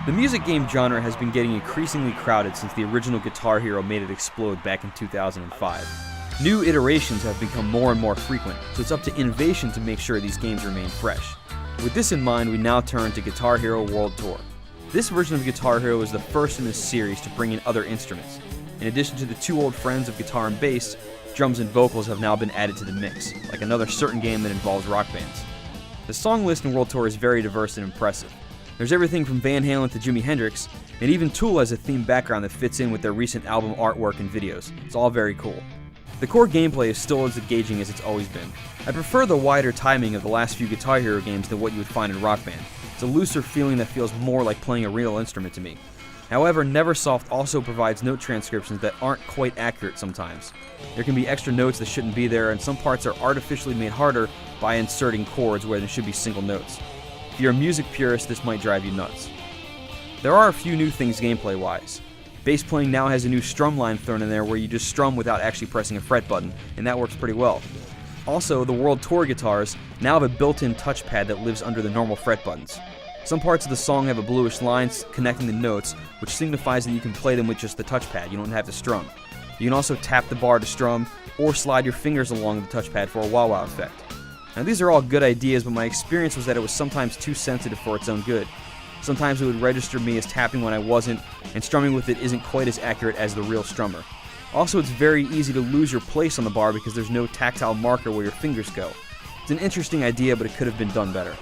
The music game genre has been getting increasingly crowded since the original Guitar Hero made it explode back in 2005. New iterations have become more and more frequent, so it's up to innovation to make sure these games remain fresh. With this in mind, we now turn to Guitar Hero World Tour. This version of Guitar Hero is the first in this series to bring in other instruments. In addition to the two old friends of guitar and bass, drums and vocals have now been added to the mix, like another certain game that involves rock bands. The song list in World Tour is very diverse and impressive. There's everything from Van Halen to Jimi Hendrix, and even Tool has a themed background that fits in with their recent album artwork and videos. It's all very cool. The core gameplay is still as engaging as it's always been. I prefer the wider timing of the last few Guitar Hero games than what you would find in Rock Band. It's a looser feeling that feels more like playing a real instrument to me. However, Neversoft also provides note transcriptions that aren't quite accurate sometimes. There can be extra notes that shouldn't be there, and some parts are artificially made harder by inserting chords where there should be single notes. If you're a music purist, this might drive you nuts. There are a few new things gameplay-wise. Bass playing now has a new strum line thrown in there where you just strum without actually pressing a fret button, and that works pretty well. Also, the World Tour guitars now have a built-in touchpad that lives under the normal fret buttons. Some parts of the song have a bluish line connecting the notes, which signifies that you can play them with just the touchpad, you don't have to strum. You can also tap the bar to strum, or slide your fingers along the touchpad for a wah-wah effect. Now these are all good ideas, but my experience was that it was sometimes too sensitive for its own good. Sometimes it would register me as tapping when I wasn't, and strumming with it isn't quite as accurate as the real strummer. Also, it's very easy to lose your place on the bar because there's no tactile marker where your fingers go. It's an interesting idea, but it could have been done better.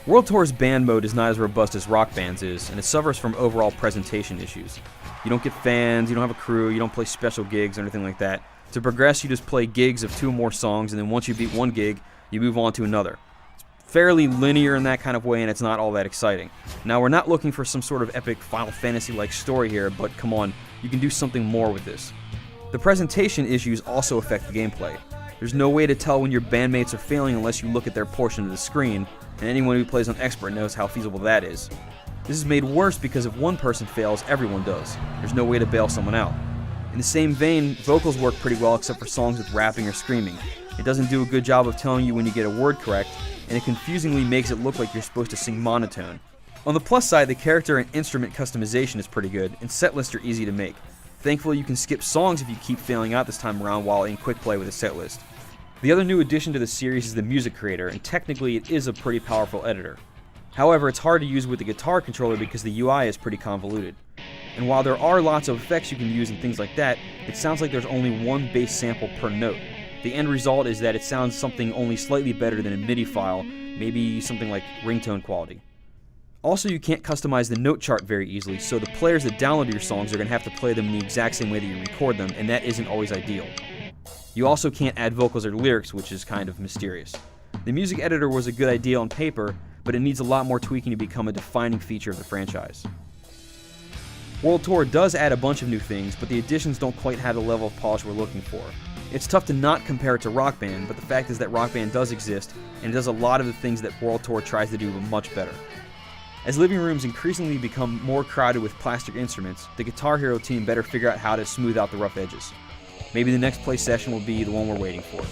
World Tour's band mode is not as robust as Rock Band's is, and it suffers from overall presentation issues. You don't get fans, you don't have a crew, you don't play special gigs or anything like that. To progress, you just play gigs of 2 or more songs, and then once you beat one gig, you move on to another. It's fairly linear in that kind of way, and it's not all that exciting. Now, we're not looking for some sort of epic Final Fantasy-like story here, but come on, you can do something more with this. The presentation issues also affect the gameplay. There's no way to tell when your bandmates are failing unless you look at their portion of the screen, and anyone who plays on Expert knows how feasible that is. This is made worse because if one person fails, everyone does. There's no way to bail someone out. In the same vein, vocals work pretty well except for songs with rapping or screaming. It doesn't do a good job of telling you when you get a word correct, and it confusingly makes it look like you're supposed to sing monotone. On the plus side, the character and instrument customization is pretty good, and set lists are easy to make. Thankfully, you can skip songs if you keep failing out this time around while in quick play with a set list. The other new addition to the series is the Music Creator, and technically it is a pretty powerful editor. However, it's hard to use with the guitar controller because the UI is pretty convoluted. And while there are lots of effects you can use and things like that, it sounds like there's only one bass sample per note. The end result is that it sounds something only slightly better than a MIDI file, maybe something like ringtone quality. Also, you can't customize the note chart very easily, so the players that download your songs are going to have to play them in the exact same way that you record them, and that isn't always ideal. You also can't add vocals or lyrics, which is kind of mysterious. The music editor was a good idea on paper, but it needs a lot more tweaking to become a defining feature of the franchise. World Tour does add a bunch of new things, but the additions don't quite have the level of polish we're looking for. It's tough to not compare it to Rock Band, but the fact is that Rock Band does exist, and it does a lot of the things that World Tour tries to do but much better. As living rooms increasingly become more crowded with plastic instruments, the Guitar Hero team better figure out how to smooth out the rough edges. Maybe the next play session will be the one we're waiting for.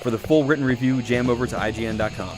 For the full written review, jam over to IGN.com.